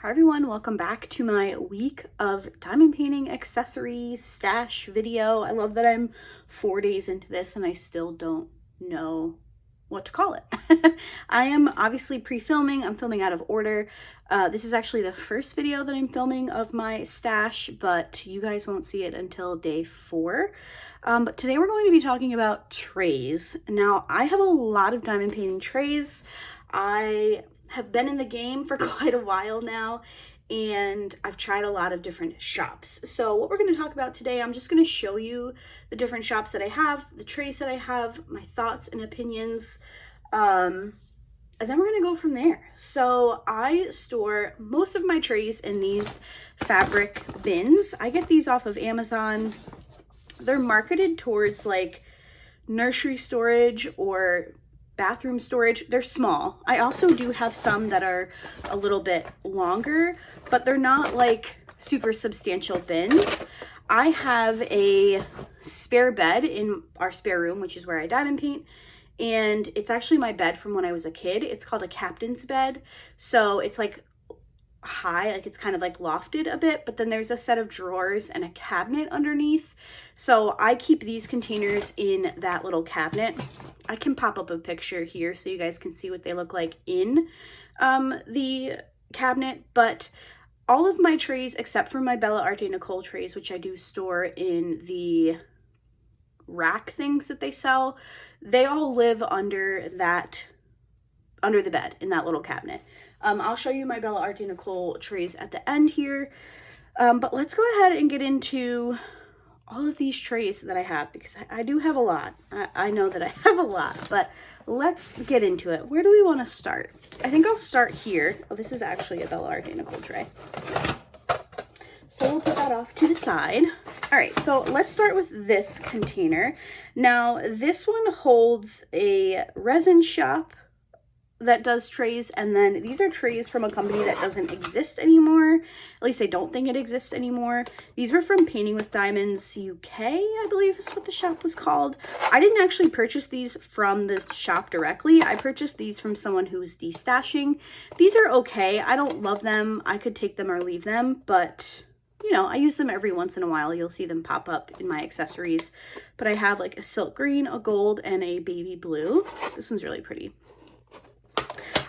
Hi everyone, welcome back to my week of diamond painting accessories stash video. I love that I'm 4 days into this and I still don't know what to call it. I am obviously pre-filming. I'm filming out of order. This is actually the first video that I'm filming of my stash, but you guys won't see it until day 4. But today we're going to be talking about trays. Now, I have a lot of diamond painting trays. I have been in the game for quite a while now, and I've tried a lot of different shops. So what we're going to talk about today, I'm just going to show you the different shops that I have, the trays that I have, my thoughts and opinions, and then we're going to go from there. So I store most of my trays in these fabric bins. I get these off of Amazon. They're marketed towards like nursery storage or bathroom storage. They're small. I also do have some that are a little bit longer, but they're not like super substantial bins. I have a spare bed in our spare room, which is where I diamond paint, and it's actually my bed from when I was a kid. It's called a captain's bed. So it's like high, like it's kind of like lofted a bit, but then there's a set of drawers and a cabinet underneath. So I keep these containers in that little cabinet. I can pop up a picture here so you guys can see what they look like in the cabinet, but all of my trays except for my Bella Arte Nicole trays, which I do store in the rack things that they sell, they all live under the bed in that little cabinet. I'll show you my Bella Arte Nicole trays at the end here, but let's go ahead and get into all of these trays that I have, because I do have a lot. I know that I have a lot, but let's get into it. Where do we want to start? I think I'll start here. Oh, this is actually a Bella Arte Nicole tray. So we'll put that off to the side. All right, so let's start with this container. Now, this one holds a resin shop that does trays, and then these are trays from a company that doesn't exist anymore. At least I don't think it exists anymore. These were from Painting with Diamonds UK, I believe is what the shop was called. I didn't actually purchase these from the shop directly. I purchased these from someone who was destashing. These are okay. I don't love them. I could take them or leave them, but you know, I use them every once in a while. You'll see them pop up in my accessories. But I have like a silk green, a gold, and a baby blue. This one's really pretty.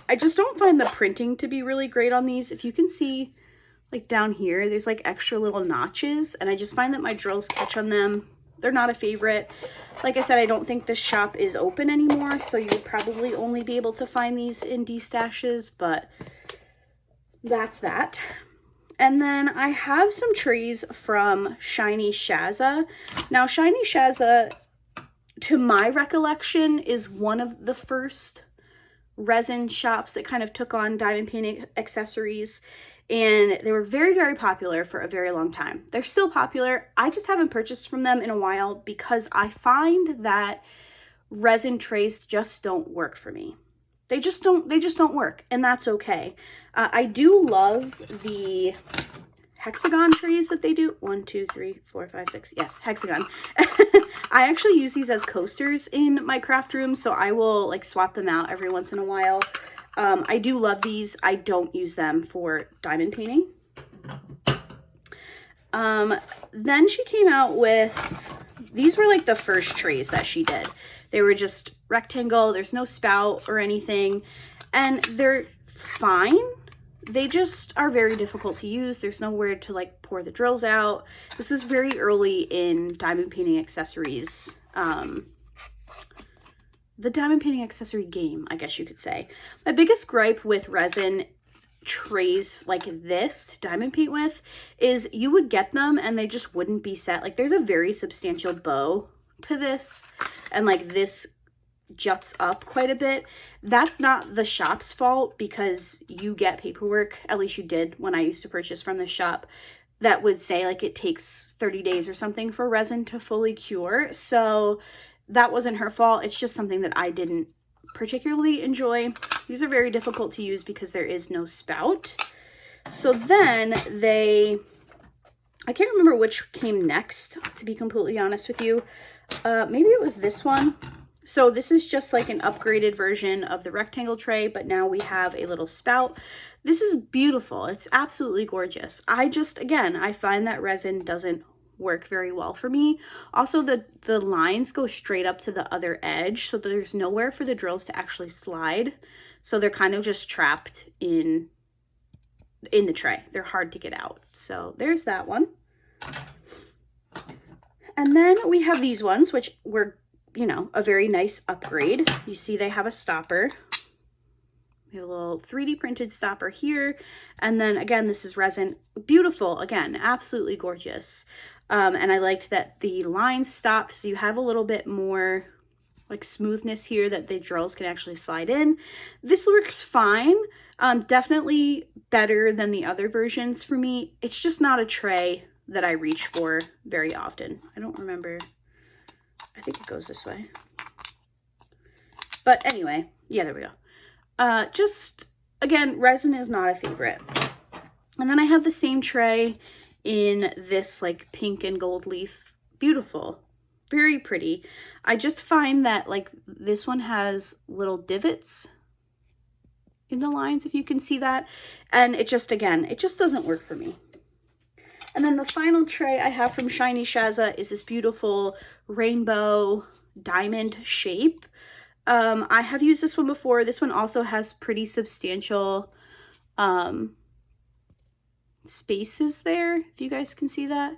I just don't find the printing to be really great on these. If you can see, like down here, there's like extra little notches, and I just find that my drills catch on them. They're not a favorite. Like I said, I don't think this shop is open anymore, so you would probably only be able to find these in destashes, but that's that. And then I have some trays from Shiny Shazza. Now, Shiny Shazza, to my recollection, is one of the first resin shops that kind of took on diamond painting accessories, and they were very, very popular for a very long time. They're still popular. I just haven't purchased from them in a while because I find that resin trays just don't work for me. They just don't work, and that's okay. I do love the hexagon trays that they do. 1, 2, 3, 4, 5, 6. Yes, hexagon. I actually use these as coasters in my craft room, so I will like swap them out every once in a while. I do love these. I don't use them for diamond painting. Then she came out with, these were like the first trays that she did. They were just rectangle. There's no spout or anything, and they're fine. They just are very difficult to use. There's nowhere to like pour the drills out. This is very early in diamond painting accessories. The diamond painting accessory game, I guess you could say. My biggest gripe with resin trays like this to diamond paint with is you would get them and they just wouldn't be set. Like there's a very substantial bow to this, and like this juts up quite a bit. That's not the shop's fault, because you get paperwork, at least you did when I used to purchase from the shop, that would say like it takes 30 days or something for resin to fully cure. So that wasn't her fault. It's just something that I didn't particularly enjoy. These are very difficult to use because there is no spout. So then I can't remember which came next, to be completely honest with you. Maybe it was this one. So this is just like an upgraded version of the rectangle tray, but now we have a little spout. This is beautiful. It's absolutely gorgeous. Again, I find that resin doesn't work very well for me. Also, the lines go straight up to the other edge, so there's nowhere for the drills to actually slide. So they're kind of just trapped in the tray. They're hard to get out. So there's that one. And then we have these ones, which were, you know, a very nice upgrade. You see they have a stopper. We have a little 3D printed stopper here. And then again, this is resin. Beautiful. Again, absolutely gorgeous. And I liked that the lines stopped, so you have a little bit more like smoothness here that the drills can actually slide in. This works fine. Definitely better than the other versions for me. It's just not a tray that I reach for very often. I don't remember. I think it goes this way. But anyway, yeah, there we go. Just, again, resin is not a favorite. And then I have the same tray in this like pink and gold leaf. Beautiful. Very pretty. I just find that like this one has little divots in the lines, if you can see that. And it just, again, it just doesn't work for me. And then the final tray I have from Shiny Shazza is this beautiful rainbow diamond shape. I have used this one before. This one also has pretty substantial spaces there, if you guys can see that,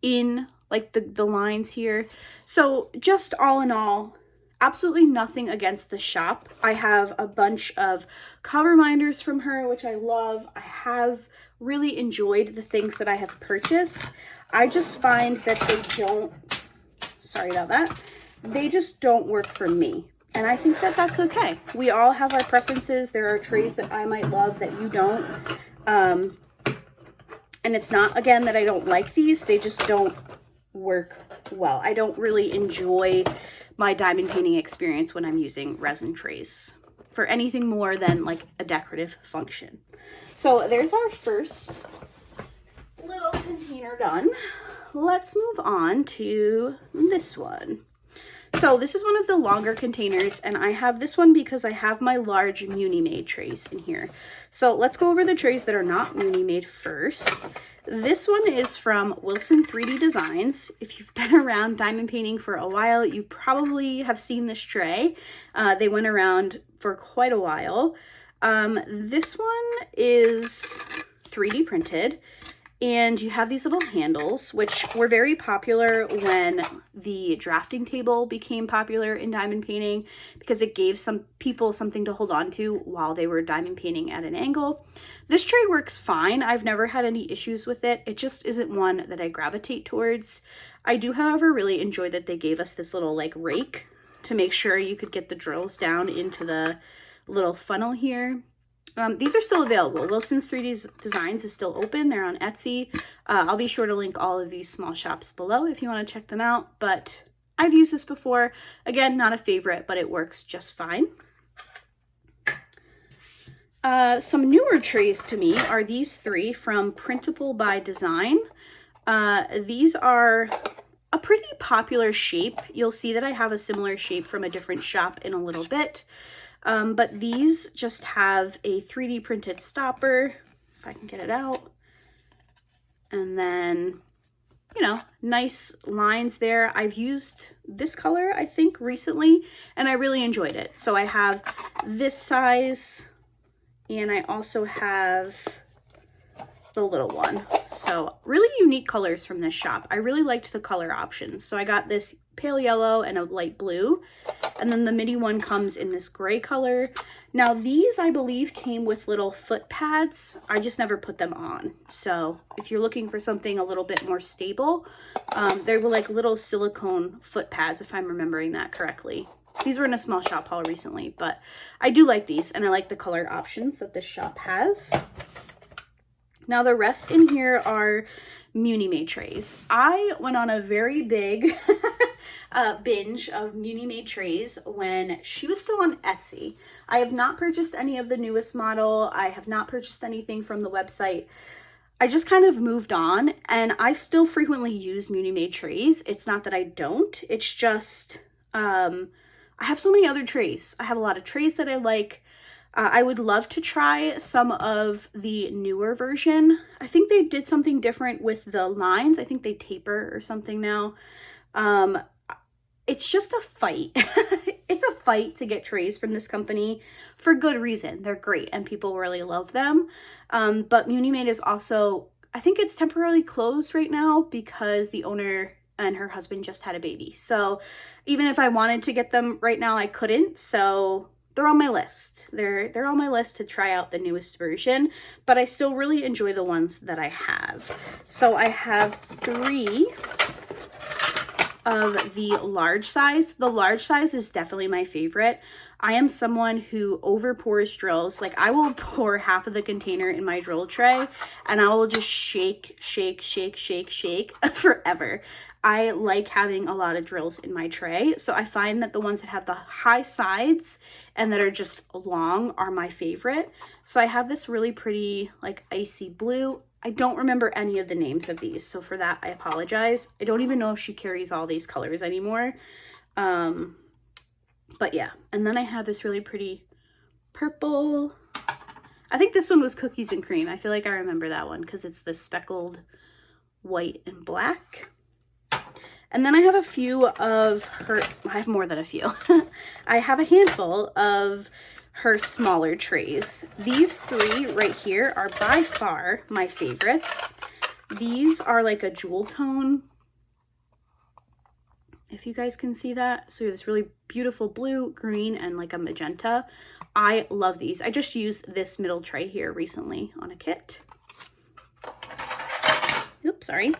in like the lines here. So just all in all, absolutely nothing against the shop. I have a bunch of cover minders from her, which I love. I have really enjoyed the things that I have purchased. I just find that they don't, sorry about that, they just don't work for me. And I think that that's okay. We all have our preferences. There are trays that I might love that you don't. And it's not, again, that I don't like these. They just don't work well. I don't really enjoy my diamond painting experience when I'm using resin trays for anything more than like a decorative function. So there's our first little container done. Let's move on to this one. So this is one of the longer containers, and I have this one because I have my large Muni-Made trays in here. So let's go over the trays that are not Muni-Made first. This one is from Wilson 3D Designs. If you've been around diamond painting for a while, you probably have seen this tray. They went around for quite a while. This one is 3D printed, and you have these little handles, which were very popular when the drafting table became popular in diamond painting, because it gave some people something to hold on to while they were diamond painting at an angle. This tray works fine. I've never had any issues with it. It just isn't one that I gravitate towards. I do, however, really enjoy that they gave us this little like rake to make sure you could get the drills down into the little funnel here. These are still available. Wilson's 3D Designs is still open. They're on Etsy. I'll be sure to link all of these small shops below if you want to check them out. But I've used this before. Again, not a favorite, but it works just fine. Some newer trays to me are these three from Printable by Design. These are a pretty popular shape. You'll see that I have a similar shape from a different shop in a little bit. But these just have a 3D printed stopper, if I can get it out. And then, you know, nice lines there. I've used this color, I think, recently, and I really enjoyed it. So I have this size, and I also have the little one. So really unique colors from this shop. I really liked the color options. So I got this pale yellow and a light blue, and then the mini one comes in this gray color. Now these, I believe, came with little foot pads. I just never put them on. So if you're looking for something a little bit more stable, they were like little silicone foot pads, if I'm remembering that correctly. These were in a small shop haul recently, but I do like these, and I like the color options that this shop has. Now the rest in here are Muni-Made trays. I went on a very big binge of Muni-Made trays when she was still on Etsy. I have not purchased any of the newest model. I have not purchased anything from the website. I just kind of moved on, and I still frequently use Muni-Made trays. It's not that I don't. It's just I have so many other trays. I have a lot of trays that I like. I would love to try some of the newer version. I think they did something different with the lines. I think they taper or something now. It's just a fight. It's a fight to get trays from this company for good reason. They're great and people really love them. But Munimade is also, I think it's temporarily closed right now because the owner and her husband just had a baby. So even if I wanted to get them right now, I couldn't. So they're on my list. They're on my list to try out the newest version, but I still really enjoy the ones that I have. So I have 3 of the large size. The large size is definitely my favorite. I am someone who over pours drills. Like, I will pour half of the container in my drill tray and I will just shake forever. I like having a lot of drills in my tray. So I find that the ones that have the high sides and that are just long are my favorite. So I have this really pretty like icy blue. I don't remember any of the names of these, so for that I apologize. I don't even know if she carries all these colors anymore. But yeah, and then I have this really pretty purple. I think this one was Cookies and Cream. I feel like I remember that one because it's the speckled white and black. And then I have a few of her, I have more than a few. I have a handful of her smaller trays. These 3 right here are by far my favorites. These are like a jewel tone, if you guys can see that. So this really beautiful blue, green, and like a magenta. I love these. I just used this middle tray here recently on a kit. Oops, sorry.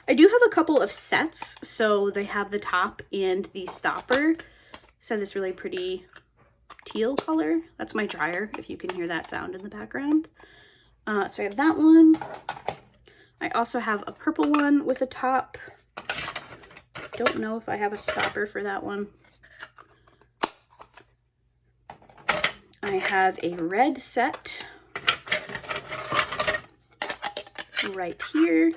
I do have a couple of sets. So they have the top and the stopper. So this really pretty teal color. That's my dryer, if you can hear that sound in the background. So I have that one. I also have a purple one with a top. Don't know if I have a stopper for that one. I have a red set right here.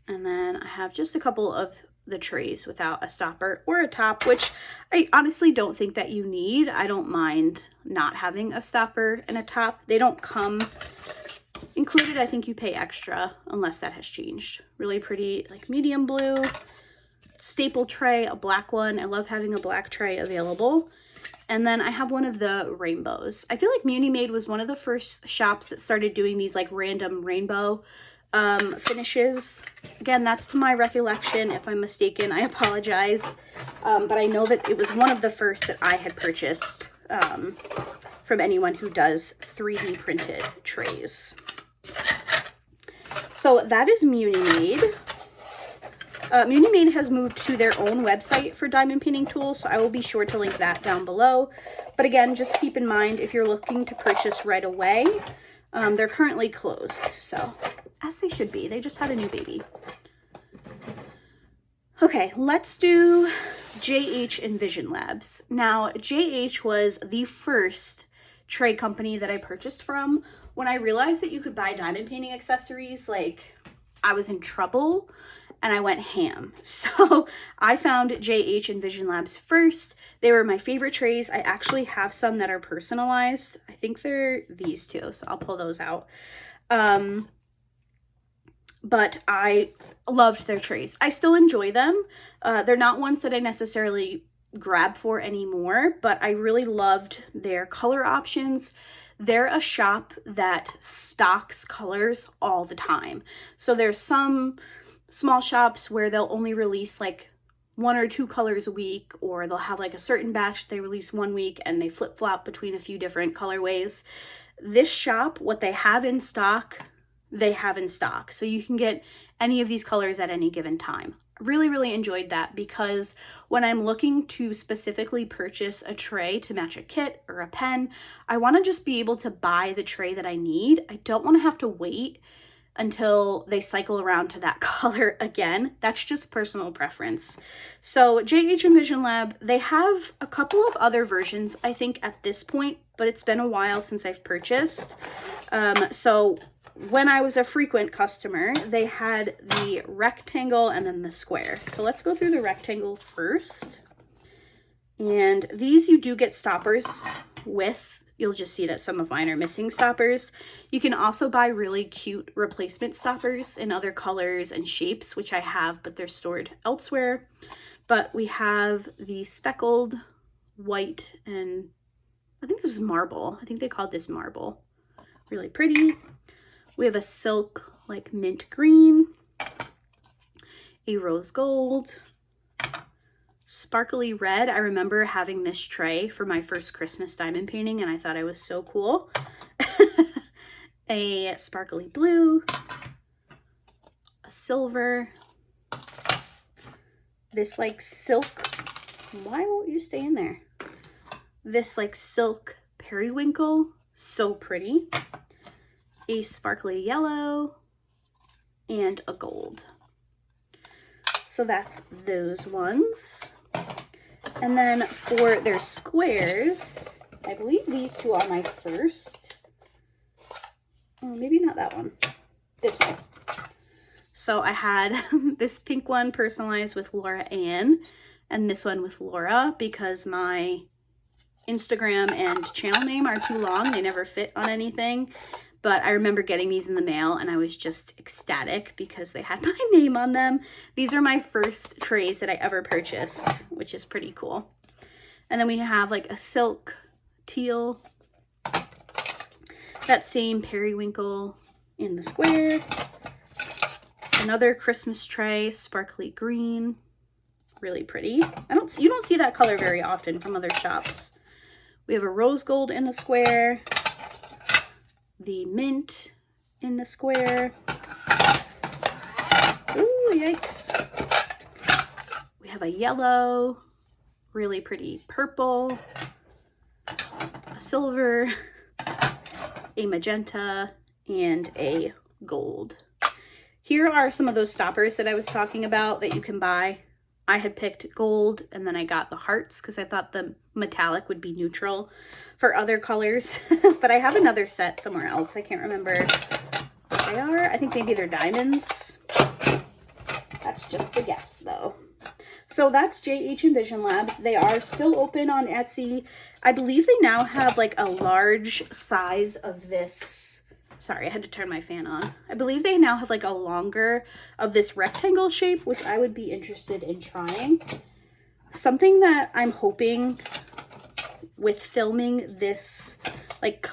And then I have just a couple of the trays without a stopper or a top, which I honestly don't think that you need. I don't mind not having a stopper and a top. They don't come included. I think you pay extra unless that has changed. Really pretty, like medium blue staple tray, a black one. I love having a black tray available. And then I have one of the rainbows. I feel like Munimade was one of the first shops that started doing these like random rainbow finishes. Again, that's to my recollection. If I'm mistaken, I apologize. But I know that it was one of the first that I had purchased from anyone who does 3D printed trays. So that is Munimade. Munimade has moved to their own website for diamond painting tools, so I will be sure to link that down below. But again, just keep in mind if you're looking to purchase right away, they're currently closed. So as they should be. They just had a new baby. Okay, let's do JH and Vision Labs. Now, JH was the first tray company that I purchased from. When I realized that you could buy diamond painting accessories, like, I was in trouble and I went ham. So I found JH and Vision Labs first. They were my favorite trays. I actually have some that are personalized. I think they're these two, so I'll pull those out. But I loved their trays. I still enjoy them. They're not ones that I necessarily grab for anymore, but I really loved their color options. They're a shop that stocks colors all the time. So there's some small shops where they'll only release like 1 or 2 colors a week, or they'll have like a certain batch they release one week and they flip-flop between a few different colorways. This shop, what they have in stock, they have in stock. So you can get any of these colors at any given time. Really, really enjoyed that, because when I'm looking to specifically purchase a tray to match a kit or a pen, I want to just be able to buy the tray that I need. I don't want to have to wait until they cycle around to that color again. That's just personal preference. So JH and Vision Lab, they have a couple of other versions, I think, at this point, but it's been a while since I've purchased. So when I was a frequent customer, they had the rectangle and then the square. So let's go through the rectangle first. And these you do get stoppers with. You'll just see that some of mine are missing stoppers. You can also buy really cute replacement stoppers in other colors and shapes, which I have, but they're stored elsewhere. But we have the speckled white, and I think this was marble. I think they called this marble. Really pretty. We have a silk like mint green, a rose gold, sparkly red. I remember having this tray for my first Christmas diamond painting and I thought I was so cool. A sparkly blue, a silver, this like silk, why won't you stay in there? This like silk periwinkle, so pretty. A sparkly yellow, and a gold. So that's those ones. And then for their squares, I believe these two are my first. Oh, maybe not that one. This one. So I had this pink one personalized with Laura Ann, and this one with Laura, because my Instagram and channel name are too long. They never fit on anything. But I remember getting these in the mail and I was just ecstatic because they had my name on them. These are my first trays that I ever purchased, which is pretty cool. And then we have like a silk teal, that same periwinkle in the square, another Christmas tray, sparkly green, really pretty. You don't see that color very often from other shops. We have a rose gold in the square, the mint in the square. Ooh, yikes. We have a yellow, really pretty purple, a silver, a magenta, and a gold. Here are some of those stoppers that I was talking about that you can buy. I had picked gold and then I got the hearts because I thought the metallic would be neutral for other colors. But I have another set somewhere else. I can't remember what they are. I think maybe they're diamonds. That's just a guess though. So that's JH and Vision Labs. They are still open on Etsy. I believe they now have like a large size of this. Sorry, I had to turn my fan on. I believe they now have like a longer of this rectangle shape, which I would be interested in trying. Something that I'm hoping with filming this like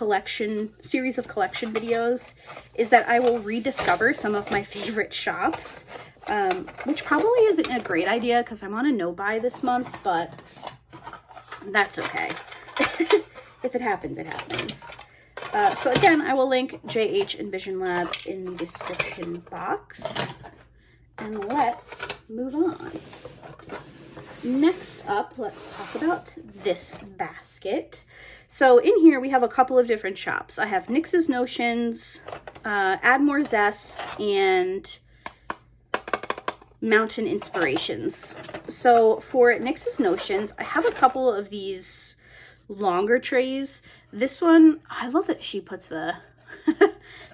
series of collection videos is that I will rediscover some of my favorite shops, which probably isn't a great idea because I'm on a no-buy this month, but that's okay. If it happens, it happens. So again, I will link JH and Vision Labs in the description box. And let's move on. Next up, let's talk about this basket. So in here, we have a couple of different shops. I have Nix's Notions, Add More Zest, and Mountain Inspirations. So for Nix's Notions, I have a couple of these longer trays. This one, I love that she puts the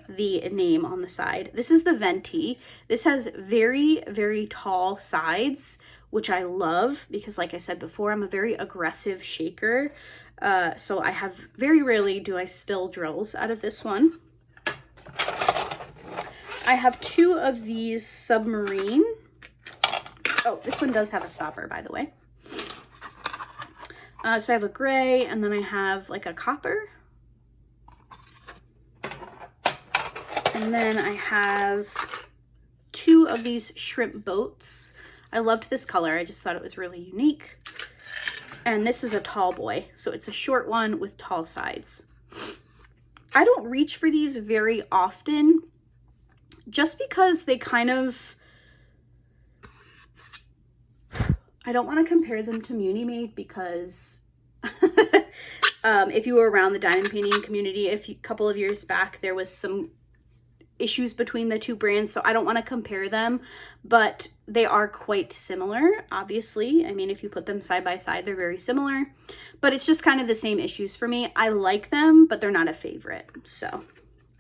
the name on the side. This is the Venti. This has very, very tall sides, which I love because like I said before, I'm a very aggressive shaker. So I have very rarely do I spill drills out of this one. I have two of these submarine. Oh, this one does have a stopper, by the way. So I have a gray, and then I have like a copper. And then I have two of these shrimp boats. I loved this color. I just thought it was really unique. And this is a tall boy. So it's a short one with tall sides. I don't reach for these very often just because they kind of... I don't want to compare them to Muni-Made because if you were around the diamond painting community a couple of years back, there was some issues between the two brands, so I don't want to compare them, but they are quite similar, obviously. I mean, if you put them side by side, they're very similar, but it's just kind of the same issues for me. I like them, but they're not a favorite. So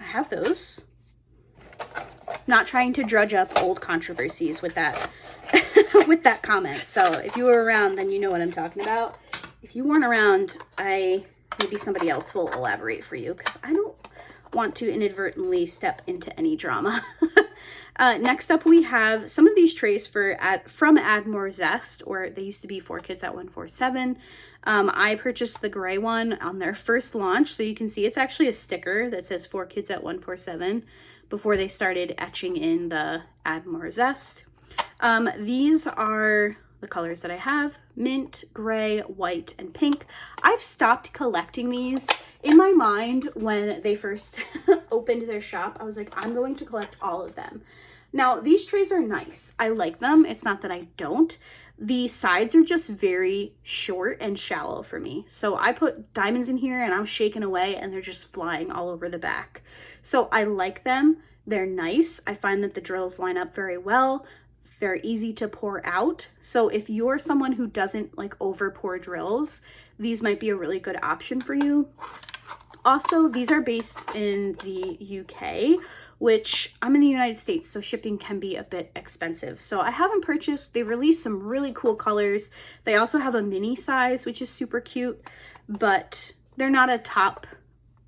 have those. Not trying to drudge up old controversies with that with that comment. So if you were around, then you know what I'm talking about. If you weren't around, maybe somebody else will elaborate for you, because I don't want to inadvertently step into any drama. Next up, we have some of these trays from Add More Zest, or they used to be 4Kids at 147. I purchased the gray one on their first launch, so you can see it's actually a sticker that says 4Kids at 147 before they started etching in the Add More Zest. These are the colors that I have: mint, gray, white, and pink. I've stopped collecting these. In my mind, when they first opened their shop, I was like, I'm going to collect all of them. Now, these trays are nice. I like them. It's not that I don't. The sides are just very short and shallow for me. So I put diamonds in here and I'm shaking away and they're just flying all over the back. So I like them. They're nice. I find that the drills line up very well. They're easy to pour out. So if you're someone who doesn't like over pour drills, these might be a really good option for you. Also, these are based in the UK, which I'm in the United States, so shipping can be a bit expensive. So I haven't purchased. They released some really cool colors. They also have a mini size, which is super cute, but they're not a top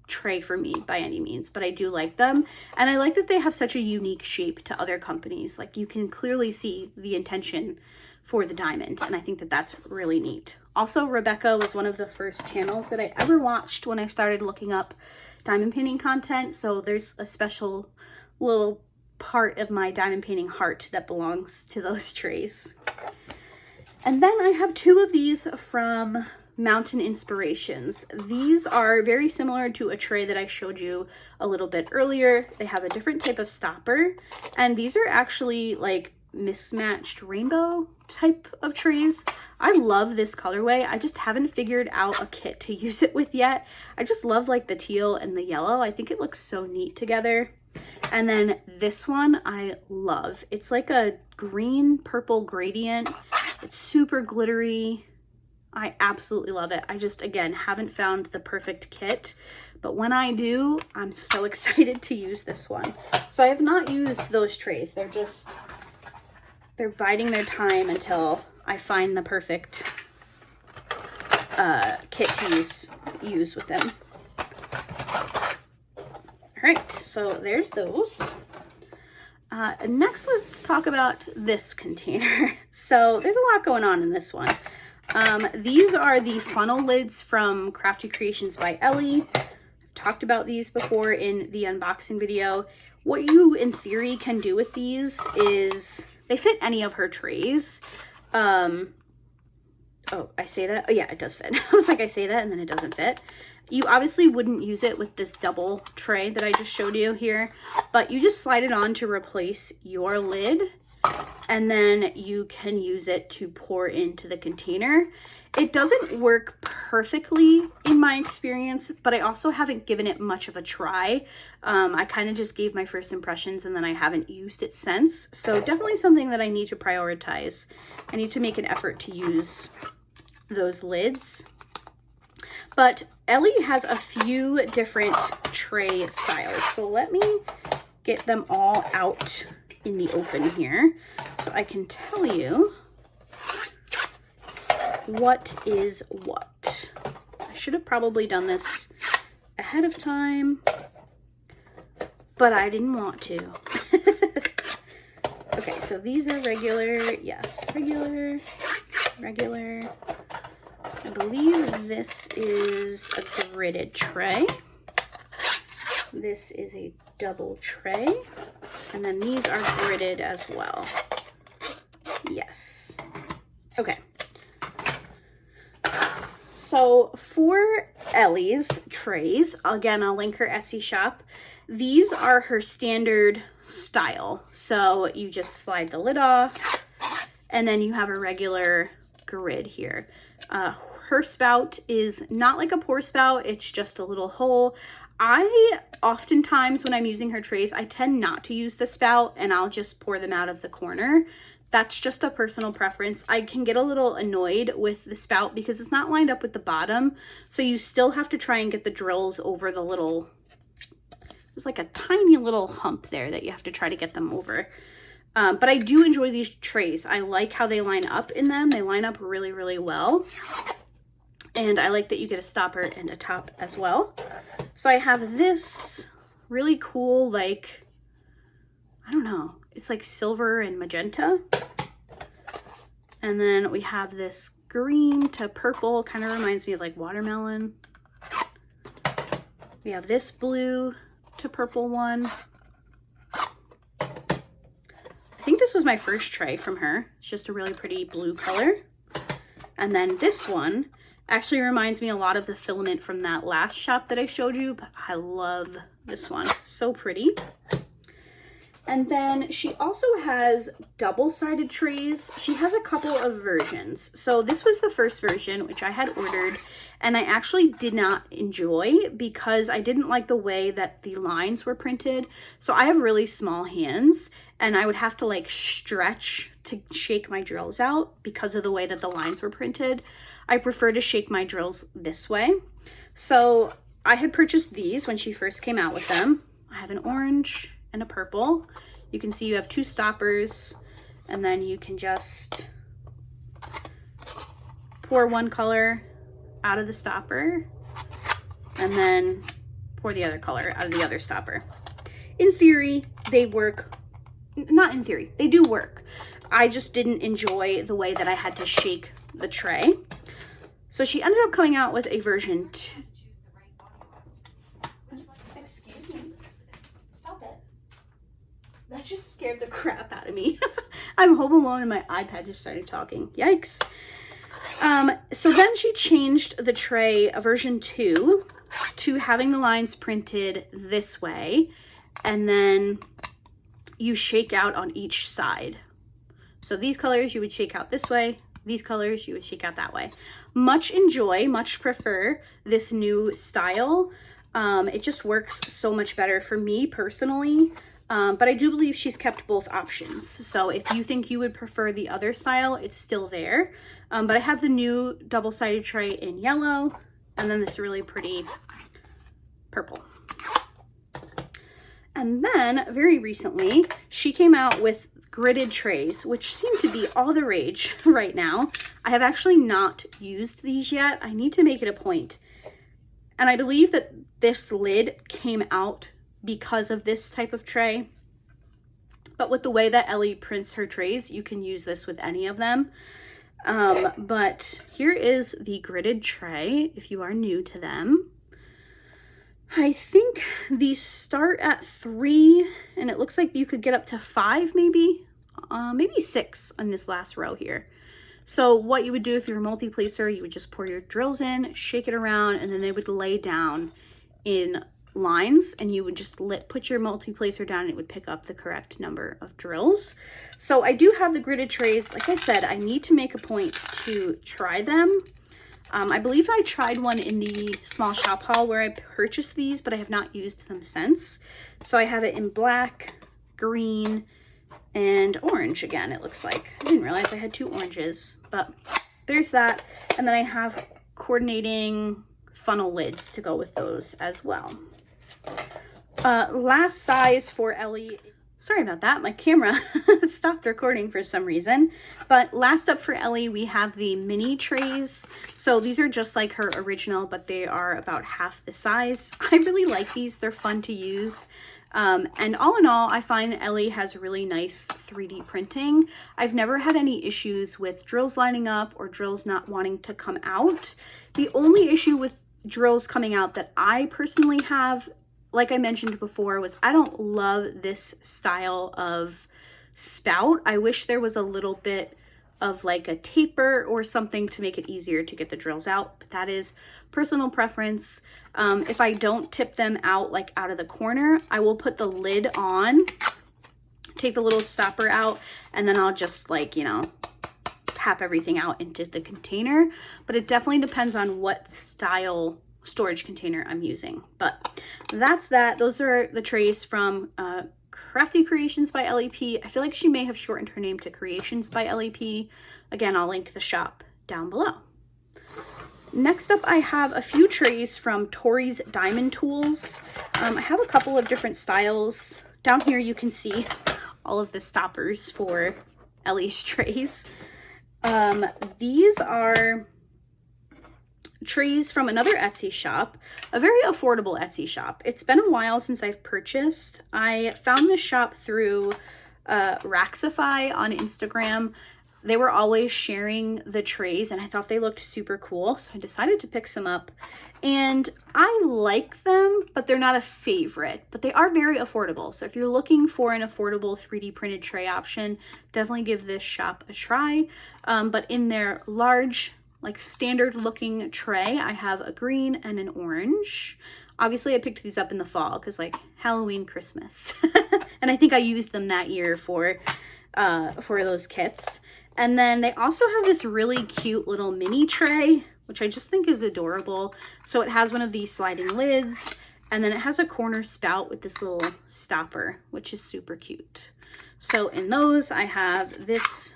tray for me by any means, but I do like them. And I like that they have such a unique shape to other companies. Like, you can clearly see the intention for the diamond, and I think that that's really neat. Also, Rebecca was one of the first channels that I ever watched when I started looking up diamond painting content, so there's a special little part of my diamond painting heart that belongs to those trays. And then I have two of these from Mountain Inspirations. These are very similar to a tray that I showed you a little bit earlier. They have a different type of stopper, and these are actually like mismatched rainbow type of trays. I love this colorway. I just haven't figured out a kit to use it with yet. I just love like the teal and the yellow. I think it looks so neat together. And then this one I love. It's like a green purple gradient. It's super glittery. I absolutely love it. I just, again, haven't found the perfect kit, but when I do, I'm so excited to use this one. So I have not used those trays. They're biding their time until I find the perfect kit to use with them. All right, so there's those. Next, let's talk about this container. So there's a lot going on in this one. These are the funnel lids from Crafty Creations by Ellie. I've talked about these before in the unboxing video. What you, in theory, can do with these is they fit any of her trays. Oh, I say that? Oh, yeah, it does fit. I was like, I say that and then it doesn't fit. You obviously wouldn't use it with this double tray that I just showed you here, but you just slide it on to replace your lid, and then you can use it to pour into the container. It doesn't work perfectly in my experience, but I also haven't given it much of a try. I kind of just gave my first impressions and then I haven't used it since. So definitely something that I need to prioritize. I need to make an effort to use those lids. But Ellie has a few different tray styles. So let me get them all out in the open here so I can tell you what is what. I should have probably done this ahead of time, but I didn't want to. Okay, so these are regular, yes, regular. I believe this is a gridded tray. This is a double tray. And then these are gridded as well. Yes. Okay. So for Ellie's trays, again, I'll link her Etsy shop. These are her standard style. So you just slide the lid off and then you have a regular grid here. Her spout is not like a pour spout. It's just a little hole. I oftentimes, when I'm using her trays, I tend not to use the spout and I'll just pour them out of the corner. That's just a personal preference. I can get a little annoyed with the spout because it's not lined up with the bottom. So you still have to try and get the drills over the little there's like a tiny little hump there that you have to try to get them over. But I do enjoy these trays. I like how they line up in them. They line up really, really well. And I like that you get a stopper and a top as well. So I have this really cool, like, I don't know, it's like silver and magenta. And then we have this green to purple, kind of reminds me of like watermelon. We have this blue to purple one. I think this was my first tray from her. It's just a really pretty blue color. And then this one actually reminds me a lot of the filament from that last shop that I showed you, but I love this one. So pretty. And then she also has double-sided trays. She has a couple of versions. So this was the first version, which I had ordered, and I actually did not enjoy because I didn't like the way that the lines were printed. So I have really small hands, and I would have to like stretch to shake my drills out because of the way that the lines were printed. I prefer to shake my drills this way. So I had purchased these when she first came out with them. I have an orange and a purple. You can see you have two stoppers, and then you can just pour one color out of the stopper and then pour the other color out of the other stopper. In theory, they work. Not in theory, they do work. I just didn't enjoy the way that I had to shake the tray. So she ended up coming out with a version 2. Excuse me. Stop it. That just scared the crap out of me. I'm home alone and my iPad just started talking. Yikes. So then she changed the tray, a version 2, to having the lines printed this way, and then you shake out on each side. So these colors you would shake out this way, these colors you would shake out that way. Much prefer this new style. It just works so much better for me personally. But I do believe she's kept both options. So if you think you would prefer the other style, it's still there. But I have the new double-sided tray in yellow, and then this really pretty purple. And then very recently, she came out with gridded trays, which seem to be all the rage right now. I have actually not used these yet. I need to make it a point. And I believe that this lid came out because of this type of tray. But with the way that Ellie prints her trays, you can use this with any of them. But here is the gridded tray if you are new to them. I think these start at 3, and it looks like you could get up to 5 maybe, maybe 6 on this last row here. So what you would do if you're a multi-placer, you would just pour your drills in, shake it around, and then they would lay down in lines, and you would just put your multi-placer down and it would pick up the correct number of drills. So I do have the gridded trays. Like I said, I need to make a point to try them. I believe I tried one in the small shop haul where I purchased these, but I have not used them since. So I have it in black, green, and orange again, it looks like. I didn't realize I had 2 oranges, but there's that. And then I have coordinating funnel lids to go with those as well. Last size for Ellie. Sorry about that, my camera stopped recording for some reason. But last up for Ellie, we have the mini trays. So these are just like her original, but they are about half the size. I really like these, they're fun to use. And all in all, I find Ellie has really nice 3D printing. I've never had any issues with drills lining up or drills not wanting to come out. The only issue with drills coming out that I personally have, like I mentioned before, was I don't love this style of spout. I wish there was a little bit of like a taper or something to make it easier to get the drills out, but that is personal preference. If I don't tip them out like out of the corner, I will put the lid on, take the little stopper out, and then I'll just like, you know, tap everything out into the container. But it definitely depends on what style storage container I'm using. But that's that. Those are the trays from Crafty Creations by LEP. I feel like she may have shortened her name to Creations by LEP. Again, I'll link the shop down below. Next up, I have a few trays from Tori's Diamond Tools. I have a couple of different styles. Down here you can see all of the stoppers for Ellie's trays. These are trays from another Etsy shop, a very affordable Etsy shop. It's been a while since I've purchased. I found this shop through Raxify on Instagram. They were always sharing the trays and I thought they looked super cool, so I decided to pick some up. And I like them, but they're not a favorite, but they are very affordable. So if you're looking for an affordable 3D printed tray option, definitely give this shop a try. But in their large, like standard looking tray, I have a green and an orange. Obviously I picked these up in the fall because like Halloween, Christmas. And I think I used them that year for those kits. And then they also have this really cute little mini tray, which I just think is adorable. So it has one of these sliding lids, and then it has a corner spout with this little stopper, which is super cute. So in those, I have this,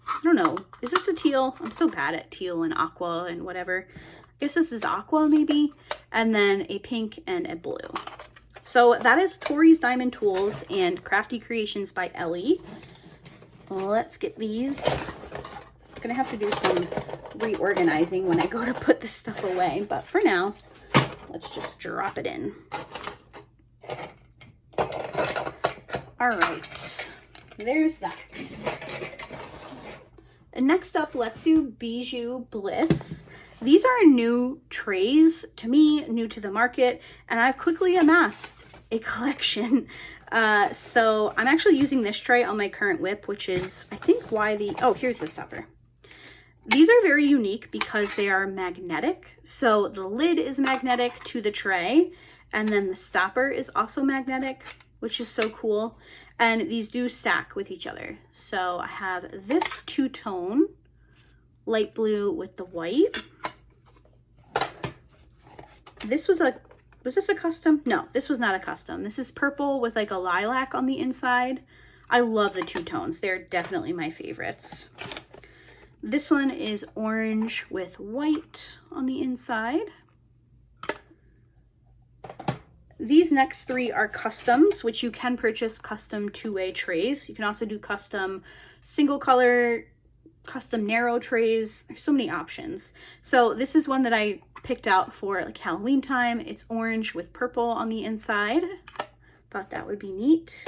I don't know, is this a teal? I'm so bad at teal and aqua and whatever. I guess this is aqua maybe. And then a pink and a blue. So that is Tori's Diamond Tools and Crafty Creations by Ellie. Let's get these. I'm gonna have to do some reorganizing when I go to put this stuff away, but for now, let's just drop it in. All right, there's that. And next up, let's do Bijou Bliss. These are new trays, to me, new to the market, and I've quickly amassed a collection. So I'm actually using this tray on my current whip, which is, I think, why oh, here's the stopper. These are very unique because they are magnetic. So the lid is magnetic to the tray, and then the stopper is also magnetic, which is so cool. And these do stack with each other. So I have this two-tone light blue with the white. This was this a custom? No, this was not a custom. This is purple with like a lilac on the inside. I love the two tones. They're definitely my favorites. This one is orange with white on the inside. These next three are customs, which you can purchase custom two-way trays. You can also do custom single color, custom narrow trays. There's so many options. So this is one that I picked out for like Halloween time. It's orange with purple on the inside. Thought that would be neat.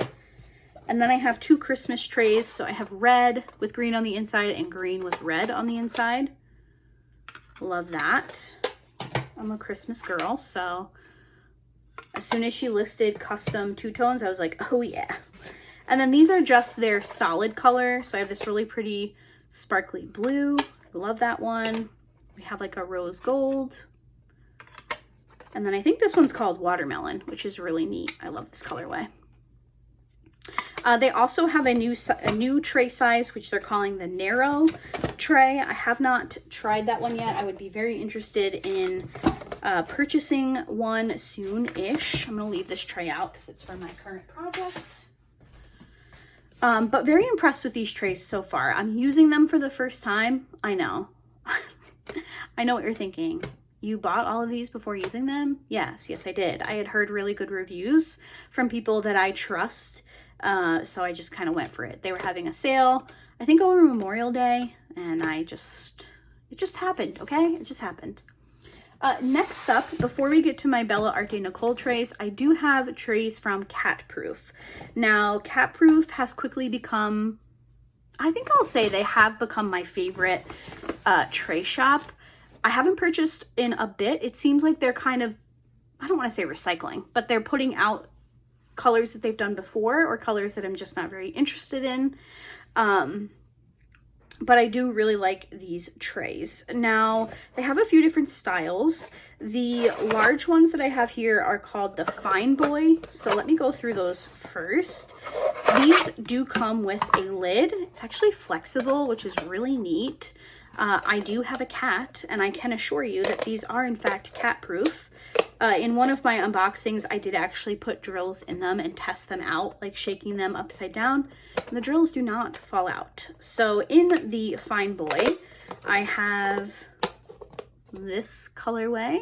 And then I have two Christmas trays. So I have red with green on the inside and green with red on the inside. Love that. I'm a Christmas girl, so as soon as she listed custom two tones, I was like, oh yeah. And then these are just their solid color. So I have this really pretty sparkly blue. Love that one. We have like a rose gold. And then I think this one's called watermelon, which is really neat. I love this colorway. They also have a new tray size, which they're calling the narrow tray. I have not tried that one yet. I would be very interested in purchasing one soon-ish. I'm going to leave this tray out because it's for my current project. But very impressed with these trays so far. I'm using them for the first time. I know. I know what you're thinking. You bought all of these before using them? Yes, I did. I had heard really good reviews from people that I trust. So I just kind of went for it. They were having a sale, I think over Memorial Day, and it just happened, okay? It just happened. Next up, before we get to my Bella Arte Nicole trays, I do have trays from Catproof. Now, Catproof has quickly become, I think I'll say they have become my favorite tray shop. I haven't purchased in a bit. It seems like they're kind of, I don't want to say recycling, but they're putting out colors that they've done before or colors that I'm just not very interested in. But I do really like these trays. Now, they have a few different styles. The large ones that I have here are called the Fine Boy. So let me go through those first. These do come with a lid. It's actually flexible, which is really neat. I do have a cat, and I can assure you that these are in fact cat proof. In one of my unboxings, I did actually put drills in them and test them out, like shaking them upside down, and the drills do not fall out. So in the Fine Boy, I have this colorway.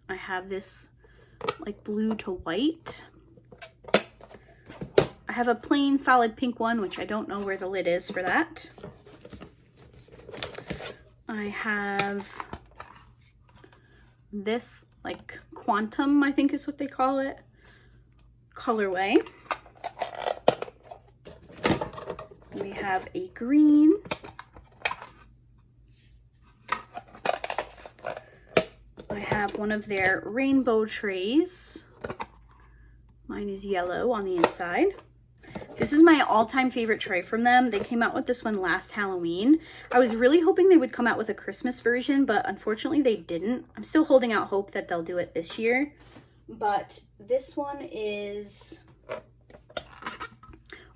I have this like blue to white. I have a plain solid pink one, which I don't know where the lid is for that. I have this like quantum, I think is what they call it, colorway. We have a green. I have one of their rainbow trays. Mine is yellow on the inside. This is my all-time favorite tray from them. They came out with this one last Halloween. I was really hoping they would come out with a Christmas version, but unfortunately they didn't. I'm still holding out hope that they'll do it this year. But this one is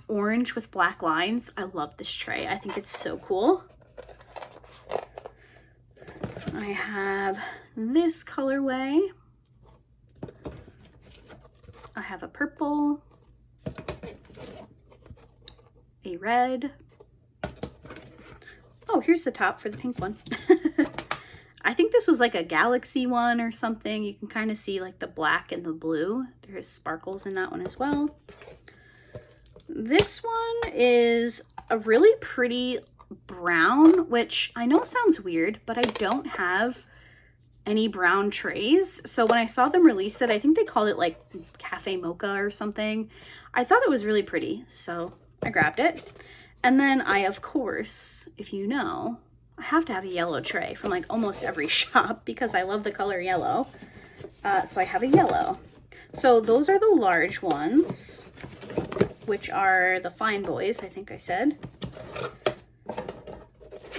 orange with black lines. I love this tray. I think it's so cool. I have this colorway. I have a purple, a red. Oh, here's the top for the pink one. I think this was like a galaxy one or something. You can kind of see like the black and the blue. There's sparkles in that one as well. This one is a really pretty brown, which I know sounds weird, but I don't have any brown trays. So when I saw them release it, I think they called it like cafe mocha or something. I thought it was really pretty, so I grabbed it. And then I, of course, if you know, I have to have a yellow tray from like almost every shop because I love the color yellow. So I have a yellow. So those are the large ones, which are the fine boys, I think I said.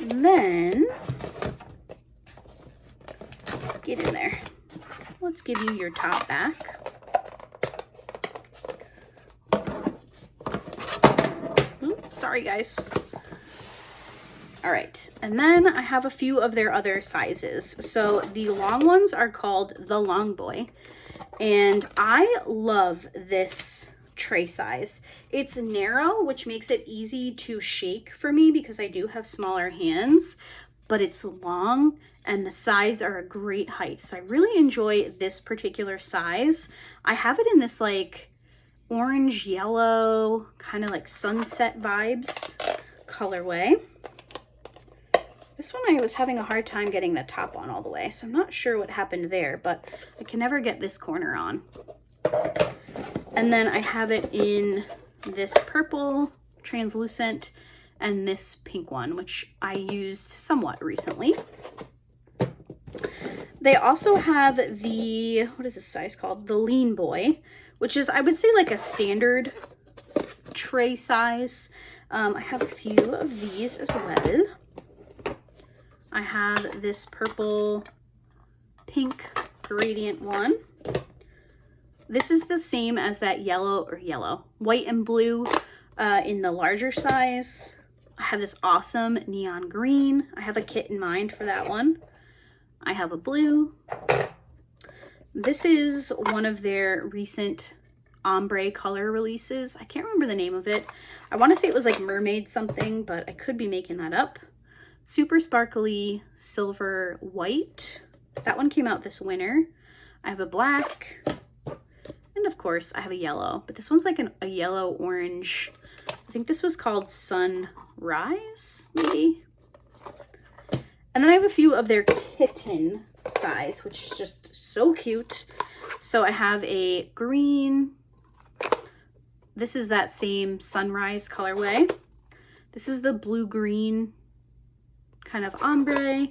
Then, get in there. Let's give you your top back. Oops, sorry guys. All right, and then I have a few of their other sizes. So the long ones are called the Long Boy, and I love this tray size. It's narrow, which makes it easy to shake for me because I do have smaller hands, but it's long and the sides are a great height. So I really enjoy this particular size. I have it in this like orange yellow, kind of like sunset vibes colorway. This one I was having a hard time getting the top on all the way, so I'm not sure what happened there, but I can never get this corner on. And then I have it in this purple, translucent, and this pink one, which I used somewhat recently. They also have the, what is this size called? The Lean Boy, which is, I would say, like a standard tray size. I have a few of these as well. I have this purple, pink, gradient one. This is the same as that white and blue in the larger size. I have this awesome neon green. I have a kit in mind for that one. I have a blue. This is one of their recent ombre color releases. I can't remember the name of it. I want to say it was like mermaid something, but I could be making that up. Super sparkly silver white. That one came out this winter. I have a black. And of course, I have a yellow, but this one's like a yellow orange. I think this was called Sunrise, maybe. And then I have a few of their kitten size, which is just so cute. So I have a green. This is that same Sunrise colorway. This is the blue-green kind of ombre.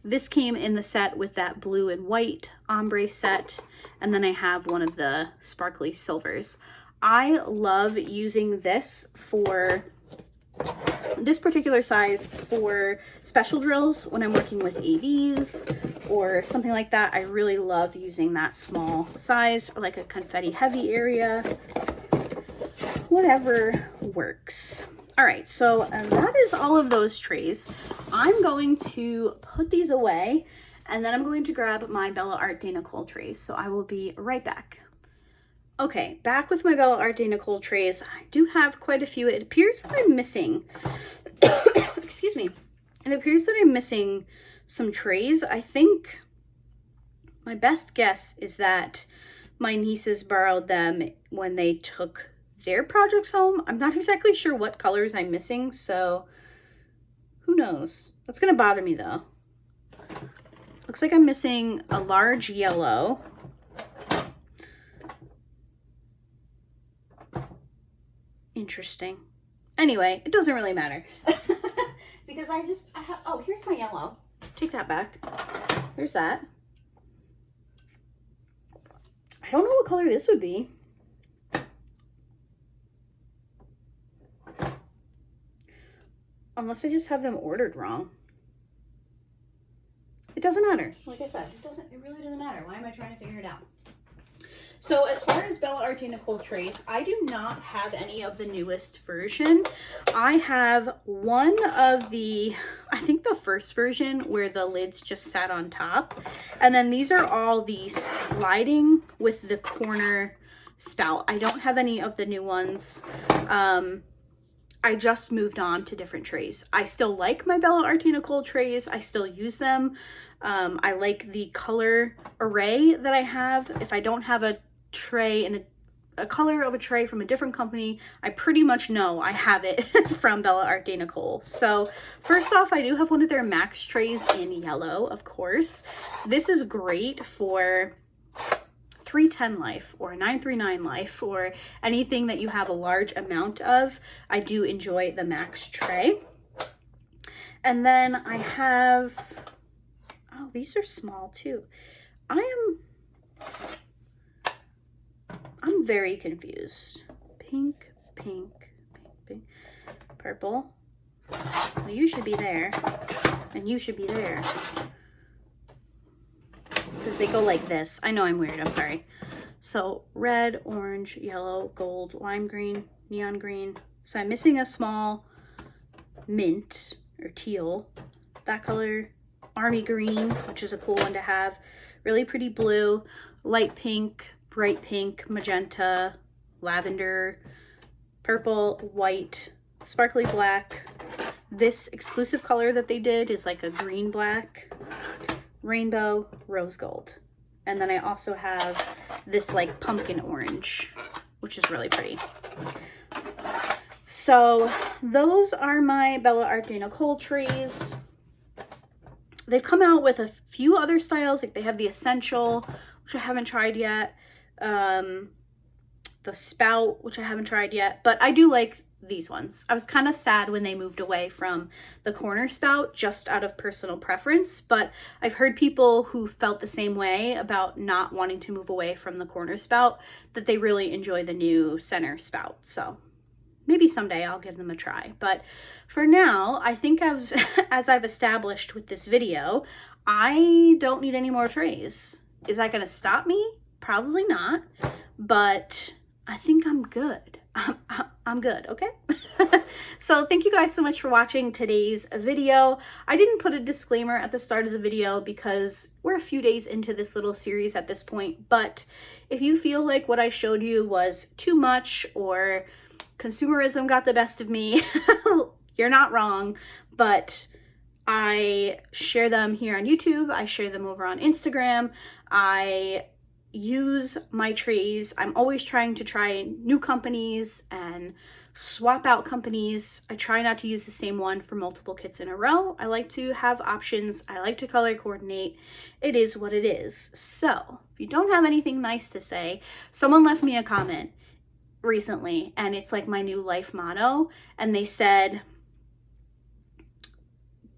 This came in the set with that blue and white ombre set. And then I have one of the sparkly silvers. I love using this for this particular size for special drills when I'm working with AVs or something like that. I really love using that small size or like a confetti heavy area, whatever works. All right, so that is all of those trays. I'm going to put these away and then I'm going to grab my Bella Art de Nicole trays. So I will be right back. Okay, back with my Bella Art de Nicole trays. I do have quite a few. It appears that I'm missing, excuse me. It appears that I'm missing some trays. I think My best guess is that my nieces borrowed them when they took their projects home. I'm not exactly sure what colors I'm missing, so who knows? That's gonna bother me though. Looks like I'm missing a large yellow. Interesting. Anyway, it doesn't really matter. Because I have, oh, here's my yellow. Take that back. Here's that. I don't know what color this would be. Unless I just have them ordered wrong. It doesn't matter. Like I said, it really doesn't matter. Why am I trying to figure it out? So as far as Bella Arte Nicole trays, I do not have any of the newest version. I have one of the, I think the first version where the lids just sat on top. And then these are all the sliding with the corner spout. I don't have any of the new ones. I just moved on to different trays. I still like my Bella Arte Nicole trays. I still use them. I like the color array that I have. If I don't have a tray and a color of a tray from a different company, I pretty much know I have it from Bella Arte Nicole. So first off, I do have one of their Max trays in yellow, of course. This is great for 310 life or 939 life or anything that you have a large amount of. I do enjoy the Max tray. And then I have, oh, these are small too. I'm very confused. Pink, pink, pink, pink, purple. Well, you should be there, and you should be there. Because they go like this. I know I'm weird, I'm sorry. So red, orange, yellow, gold, lime green, neon green. So I'm missing a small mint or teal. That color, army green, which is a cool one to have. Really pretty blue, light pink, bright pink, magenta, lavender, purple, white, sparkly black. This exclusive color that they did is like a green black, rainbow, rose gold. And then I also have this like pumpkin orange, which is really pretty. So those are my Bella Arte Nicole trays. They've come out with a few other styles, like they have the Essential, which I haven't tried yet. The Spout, which I haven't tried yet, but I do like these ones. I was kind of sad when they moved away from the corner spout just out of personal preference, but I've heard people who felt the same way about not wanting to move away from the corner spout, that they really enjoy the new center spout. So maybe someday I'll give them a try. But for now, I think as I've established with this video, I don't need any more trays. Is that going to stop me? Probably not, but I think I'm good. I'm good, okay? So thank you guys so much for watching today's video. I didn't put a disclaimer at the start of the video because we're a few days into this little series at this point, but if you feel like what I showed you was too much or consumerism got the best of me, you're not wrong, but I share them here on YouTube. I share them over on Instagram. I use my trays. I'm always trying to try new companies and swap out companies. I try not to use the same one for multiple kits in a row. I like to have options. I like to color coordinate. It is what it is. So if you don't have anything nice to say, someone left me a comment recently and it's like my new life motto, and they said,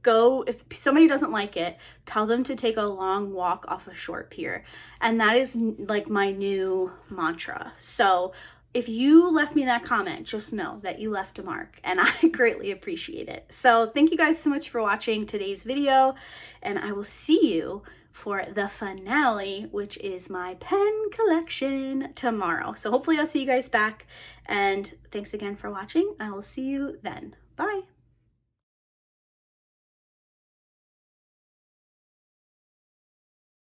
if somebody doesn't like it, tell them to take a long walk off a short pier. And that is like my new mantra. So if you left me that comment, just know that you left a mark and I greatly appreciate it. So thank you guys so much for watching today's video, and I will see you for the finale, which is my pen collection tomorrow. So hopefully I'll see you guys back, and thanks again for watching. I will see you then. Bye.